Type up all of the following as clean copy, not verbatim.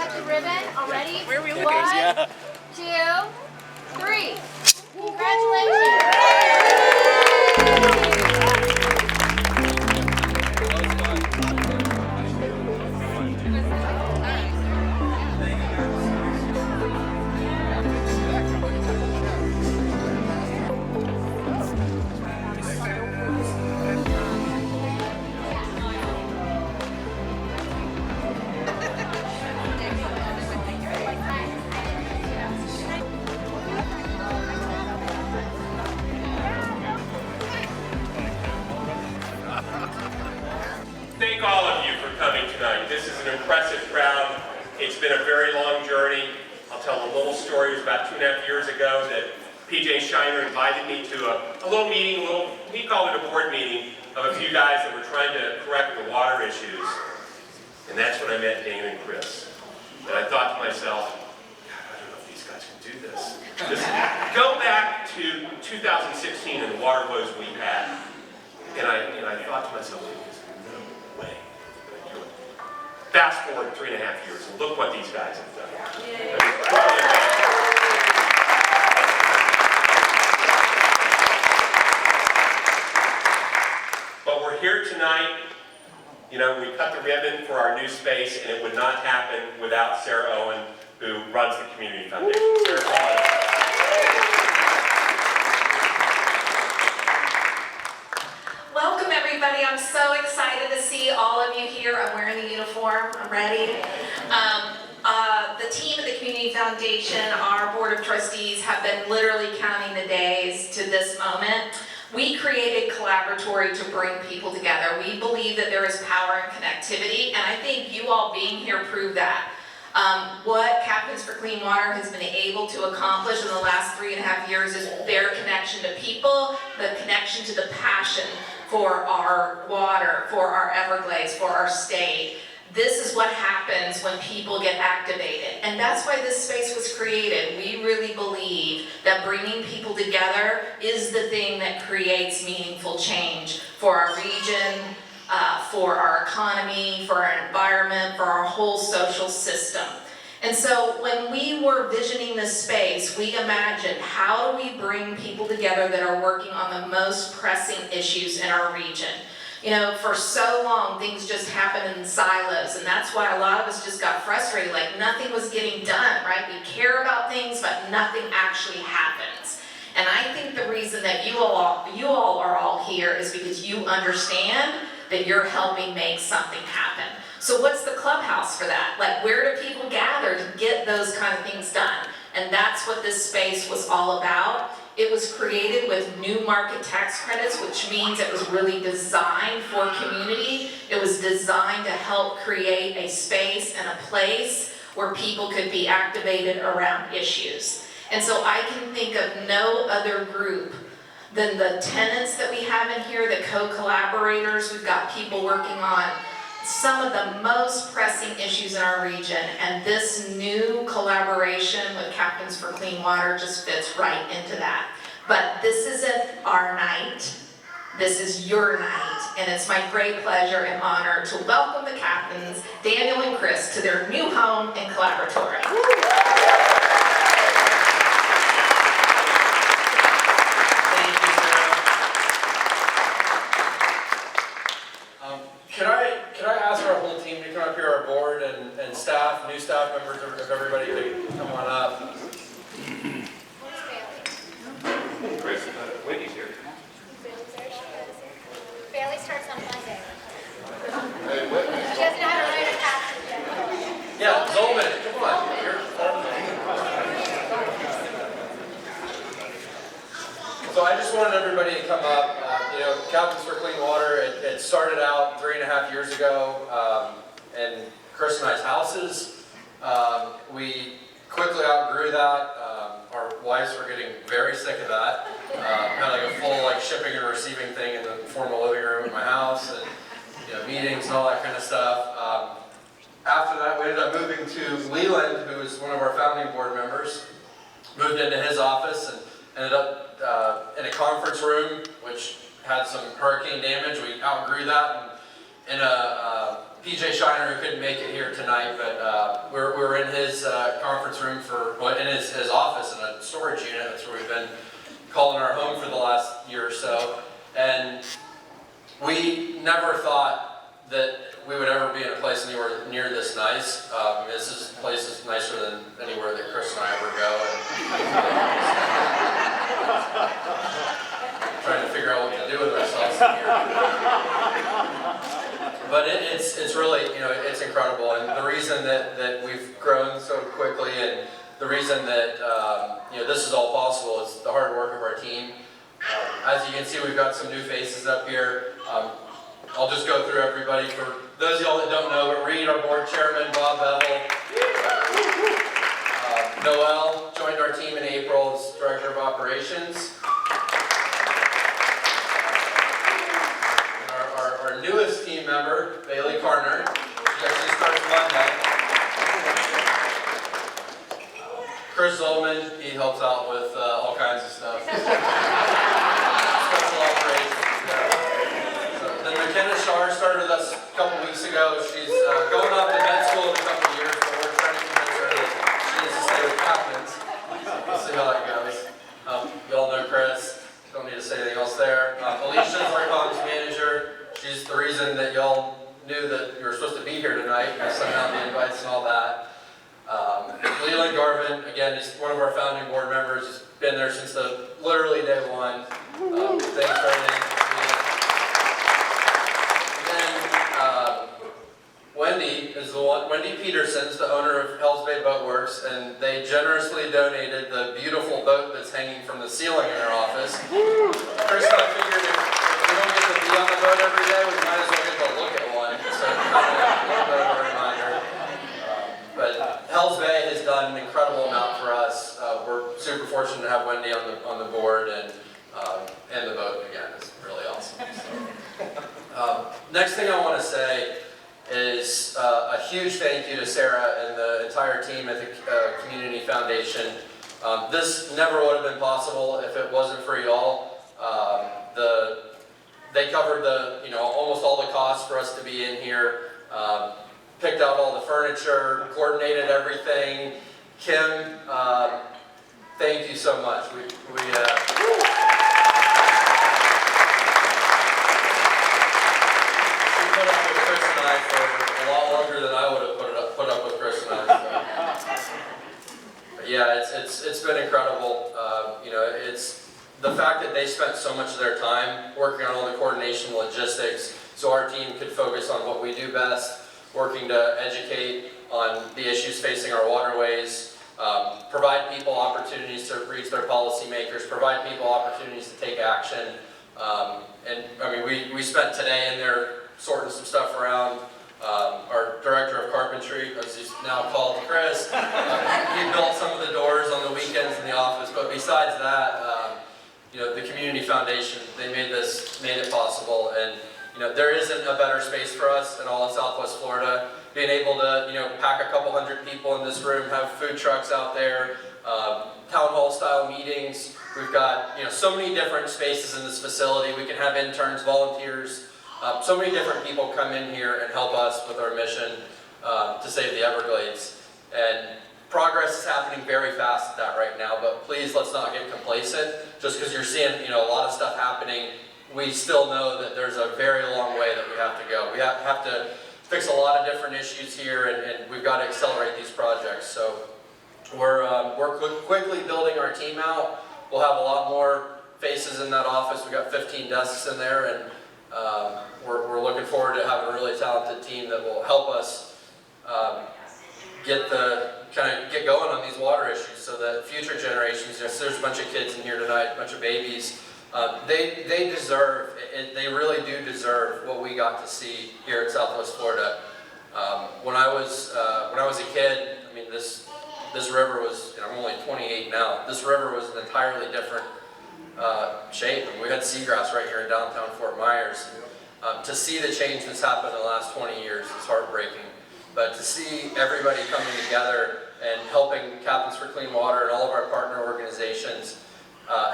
cut the ribbon already. Where are we looking? 1, Yeah. 2, 3. Congratulations. Thank all of you for coming tonight. This is an impressive crowd. It's been a very long journey. I'll tell a little story. It was about 2.5 years ago that PJ Shiner invited me to a little meeting, he called it a board meeting, of a few guys that were trying to correct the water issues. And that's when I met Dan and Chris. And I thought to myself, God, I don't know if these guys can do this. Just go back to 2016 and the water woes we had. And I thought to myself, no way. Fast forward 3.5 years, and look what these guys have done. But we're here tonight. You know, we cut the ribbon for our new space, and it would not happen without Sarah Owen, who runs the Community Foundation. Sarah, come on up. Welcome everybody. I'm so excited to see all of you here. I'm wearing the uniform. I'm ready. The team at the Community Foundation, our board of trustees, have been literally counting the days to this moment. We created Collaboratory to bring people together. We believe that there is power in connectivity, and I think you all being here prove that. What Captains for Clean Water has been able to accomplish in the last 3.5 years is their connection to people, the connection to the passion for our water, for our Everglades, for our state. This is what happens when people get activated. And that's why this space was created. We really believe that bringing people together is the thing that creates meaningful change for our region, for our economy, for our environment, for our whole social system. And so when we were visioning this space, we imagined, how do we bring people together that are working on the most pressing issues in our region? You know, for so long, things just happen in silos, and that's why a lot of us just got frustrated, like nothing was getting done, right? We care about things, but nothing actually happens. And I think the reason that you all are all here is because you understand that you're helping make something happen. So what's the clubhouse for that? Like, where do people gather to get those kind of things done? And that's what this space was all about. It was created with new market tax credits, which means it was really designed for community. It was designed to help create a space and a place where people could be activated around issues. And so I can think of no other group than the tenants that we have in here, the co-collaborators. We've got people working on some of the most pressing issues in our region, and this new collaboration with Captains for Clean Water just fits right into that. But this isn't our night, this is your night, and it's my great pleasure and honor to welcome the captains, Daniel and Chris, to their new home in Collaboratory. Can I ask our whole team to come up here, our board and staff, new staff members, if everybody could come on up. Chris, Whitney's here. Bailey starts on Monday. Hey, Whitney. She doesn't know how to write a passage yet. Yeah, Zolman, come on. So I just wanted everybody to come up. You know, Captains for Clean Water, it started out 3.5 years ago in Chris and I's houses. We quickly outgrew that. Our wives were getting very sick of that. Had like a full shipping and receiving thing in the formal living room at my house, and meetings and all that kind of stuff. After that, we ended up moving to Leland, who is one of our founding board members. Moved into his office and ended up in a conference room, which had some hurricane damage. We outgrew that, and in a PJ Shiner, who couldn't make it here tonight, but we're in his conference room in his office in a storage unit. That's where we've been calling our home for the last year or so. And we never thought that we would ever be in a place anywhere near this nice. This place is nicer than anywhere that Chris and I ever go. And trying to figure out what to do with ourselves here. But it's really, it's incredible. And the reason that we've grown so quickly, and the reason that this is all possible is the hard work of our team. As you can see, we've got some new faces up here. I'll just go through everybody. For those of y'all that don't know, Reed, our board chairman, Bob Bevel. Noel joined our team in April as director of operations. Our newest team member, Bailey Carner. She actually starts Monday. Chris Zolman, he helps out with all kinds of stuff. Special operations. Then McKenna Shar started with us a couple weeks ago. She's going off to med school in a couple of years, but we're trying to convince her that she needs to stay with Captains. We'll see how that goes. Y'all know Chris. Don't need to say anything else there. Alicia's our comms manager. She's the reason that y'all knew that you were supposed to be here tonight. I sent out the invites and all that. Leland Garvin, again, he's one of our founding board members. He's been there since literally day one. Thanks for everything. Wendy Peterson's the owner of Hells Bay Boat Works, and they generously donated the beautiful boat that's hanging from the ceiling in our office. Chris and I figured if we don't get to be on the boat every day, we might as well get to look at one. So kind of a little bit of a reminder. But Hells Bay has done an incredible amount for us. We're super fortunate to have Wendy on the board, and the boat again is really awesome. So. Next thing I want to say is a huge thank you to Sarah and the entire team at the Community Foundation. This never would have been possible if it wasn't for y'all. They covered almost all the costs for us to be in here, picked out all the furniture, coordinated everything. Kim, thank you so much. For a lot longer than I would have put up with Chris and I. So. But yeah, it's been incredible. It's the fact that they spent so much of their time working on all the coordination logistics, so our team could focus on what we do best, working to educate on the issues facing our waterways, provide people opportunities to reach their policymakers, provide people opportunities to take action. And I mean, we spent today in there sorting some stuff around. Our director of carpentry, as he's now called Chris, he built some of the doors on the weekends in the office. But besides that, the Community Foundation, they made it possible. And there isn't a better space for us in all of Southwest Florida. Being able to pack a couple hundred people in this room, have food trucks out there, town hall style meetings. We've got so many different spaces in this facility. We can have interns, volunteers. So many different people come in here and help us with our mission to save the Everglades. And progress is happening very fast at that right now, but please let's not get complacent. Just because you're seeing a lot of stuff happening, we still know that there's a very long way that we have to go. We have to fix a lot of different issues here, and we've got to accelerate these projects. So we're quickly building our team out. We'll have a lot more faces in that office. We've got 15 desks in there, and we're looking forward to having a really talented team that will help us get going on these water issues, so that future generations. There's a bunch of kids in here tonight, a bunch of babies. They deserve it. They really do deserve what we got to see here in Southwest Florida. When I was a kid, I mean this river was. I'm only 28 now. This river was an entirely different shape, and we had seagrass right here in downtown Fort Myers. To see the change that's happened in the last 20 years is heartbreaking. But to see everybody coming together and helping Captains for Clean Water and all of our partner organizations,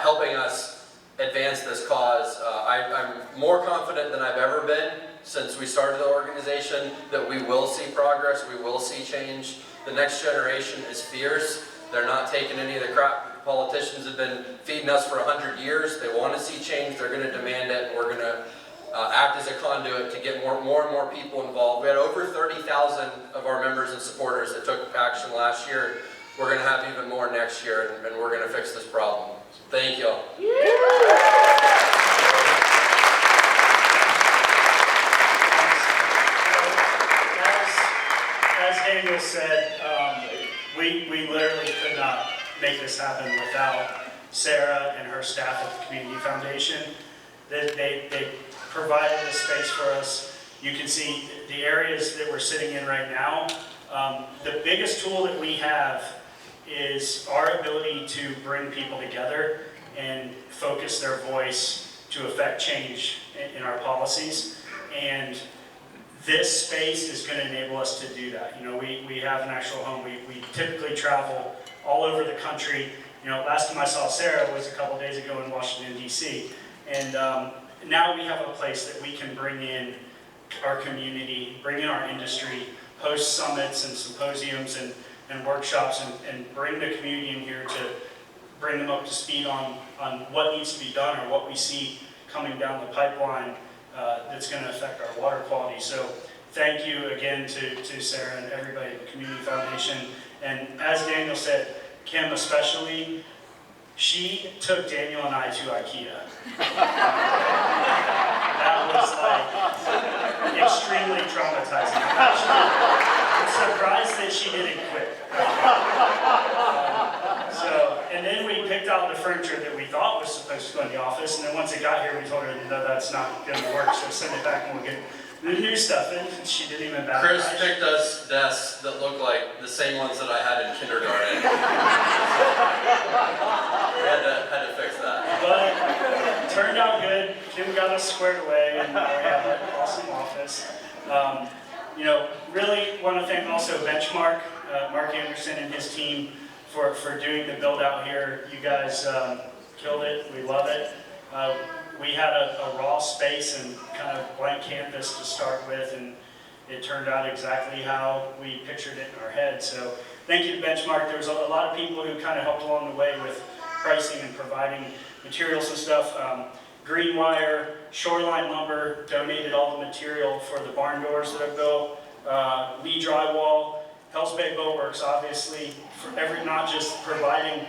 helping us advance this cause. I'm more confident than I've ever been since we started the organization that we will see progress, we will see change. The next generation is fierce. They're not taking any of the crap politicians have been feeding us for 100 years. They want to see change, they're going to demand it, and we're going to act as a conduit to get more and more people involved. We had over 30,000 of our members and supporters that took action last year. We're going to have even more next year, and we're going to fix this problem. So thank you all. As Daniel said, we literally could not make this happen without Sarah and her staff at the Community Foundation. They provided this space for us. You can see the areas that we're sitting in right now. The biggest tool that we have is our ability to bring people together and focus their voice to affect change in our policies. And this space is going to enable us to do that. You know, we have an actual home. We typically travel all over the country. You know, last time I saw Sarah was a couple days ago in Washington, D.C. And now we have a place that we can bring in our community, bring in our industry, host summits and symposiums and workshops and bring the community in here to bring them up to speed on what needs to be done or what we see coming down the pipeline that's going to affect our water quality. So thank you again to Sarah and everybody at the Community Foundation. And as Daniel said, Kim especially, she took Daniel and I to IKEA. That was like extremely traumatizing. I'm surprised that she didn't quit. And then we picked out the furniture that we thought was supposed to go in the office, and then once it got here, we told her, no, that's not going to work, so send it back and we'll get the new stuff in. She didn't even bat an eye. Chris picked us desks that look like the same ones that I had in kindergarten. We had to fix that. But it turned out good. Kim got us squared away, and we have an awesome office. You know, really want to thank also Benchmark, Mark Anderson and his team for doing the build out here. You guys killed it. We love it. We had a raw space and kind of blank canvas to start with, and it turned out exactly how we pictured it in our head. So thank you to Benchmark. There was a lot of people who kind of helped along the way with pricing and providing materials and stuff. Greenwire, Shoreline Lumber donated all the material for the barn doors that I built. Lee Drywall, Hells Bay Boatworks, obviously, not just providing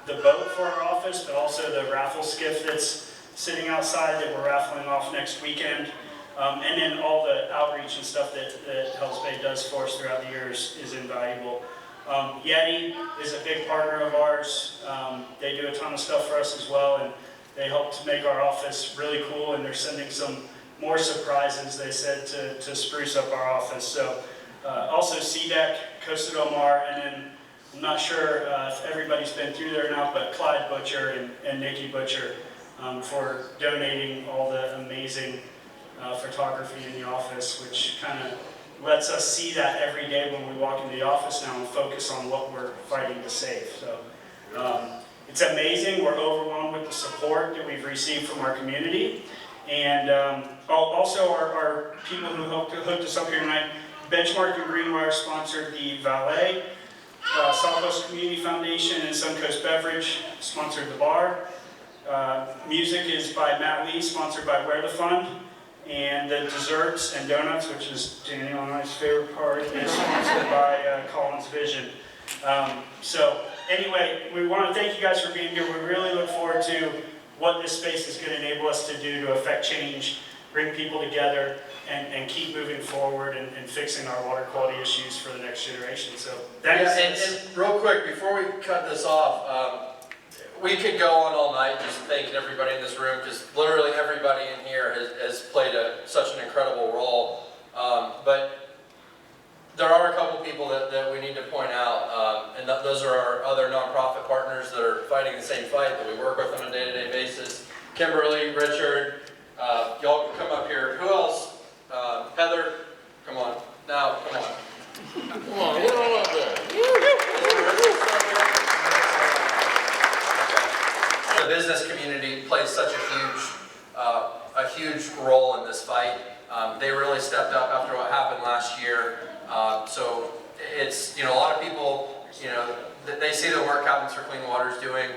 the boat for our office, but also the raffle skiff that's sitting outside that we're raffling off next weekend. And then all the outreach and stuff that Hells Bay does for us throughout the years is invaluable. Yeti is a big partner of ours. They do a ton of stuff for us as well, and they help to make our office really cool, and they're sending some more surprises, they said, to spruce up our office. So also CDEC, Costa Del Mar, and then I'm not sure if everybody's been through there now, but Clyde Butcher and Nikki Butcher for donating all the amazing photography in the office, which kind of lets us see that every day when we walk into the office now and focus on what we're fighting to save. So it's amazing. We're overwhelmed with the support that we've received from our community. And also our people who hooked us up here tonight. Benchmark and Greenwire sponsored the valet. South Coast Community Foundation and Suncoast Beverage sponsored the bar. Music is by Matt Lee, sponsored by Wear the Fund. And the desserts and donuts, which is Daniel and I's favorite part, is sponsored by Collins Vision. So anyway, we want to thank you guys for being here. We really look forward to what this space is going to enable us to do to affect change, bring people together, and keep moving forward and fixing our water quality issues for the next generation. So thanks. Yeah, and real quick, before we cut this off, we could go on all night just thanking everybody in this room, because literally everybody in here has played such an incredible role. But there are a couple people that we need to point out, and those are our other nonprofit partners that are fighting the same fight, that we work with on a day-to-day basis. Kimberly, Richard, y'all can come up here. Who else? Heather, come on. Now, come on. Come on, get on up there. The business community, huge role in this fight. They really stepped up after what happened last year. So it's, a lot of people, they see the work Captains for Clean Water is doing,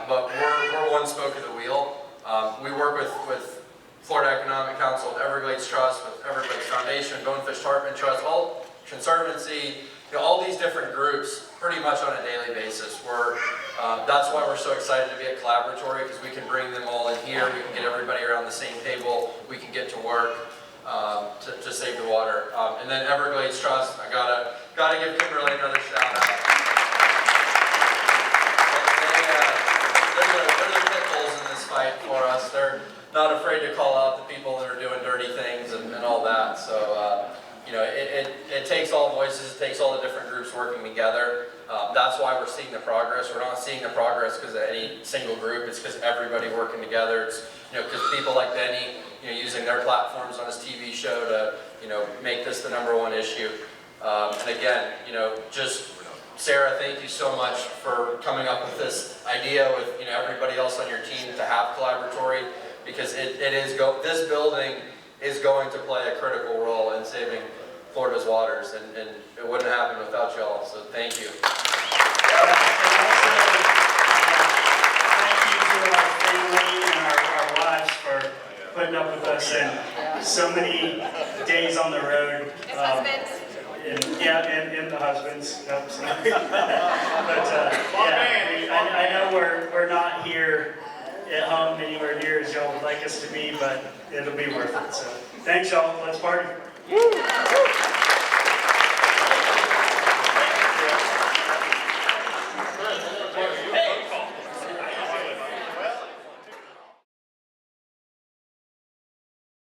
but we're one spoke of the wheel. We work with Florida Economic Council, with Everglades Trust, with Everglades Foundation, Bonefish Tarpon Trust, all Conservancy, all these different groups pretty much on a daily basis. That's why we're so excited to be at Collaboratory, because we can bring them all in here, we can get everybody around the same table, we can get to work to save the water. And then Everglades Trust, I gotta give Kimberly another shout out. They're the pit bulls in this fight for us. They're not afraid to call out the people that are doing dirty things and all that. So, it takes all voices, it takes all the different groups working together. That's why we're seeing the progress. We're not seeing the progress because of any single group. It's because everybody working together. It's, because people like Benny, using their platforms on his TV show to, make this the #1 issue. And again, just Sarah, thank you so much for coming up with this idea with, everybody else on your team to have Collaboratory, because this building is going to play a critical role in saving Florida's waters, and it wouldn't happen without y'all, so thank you. And also, thank you to our family and our wives for putting up with us and so many days on the road. Husbands. And the husbands. Yep, sorry. But I know we're not here at home anywhere near as y'all would like us to be, but it'll be worth it. So thanks y'all. Let's party.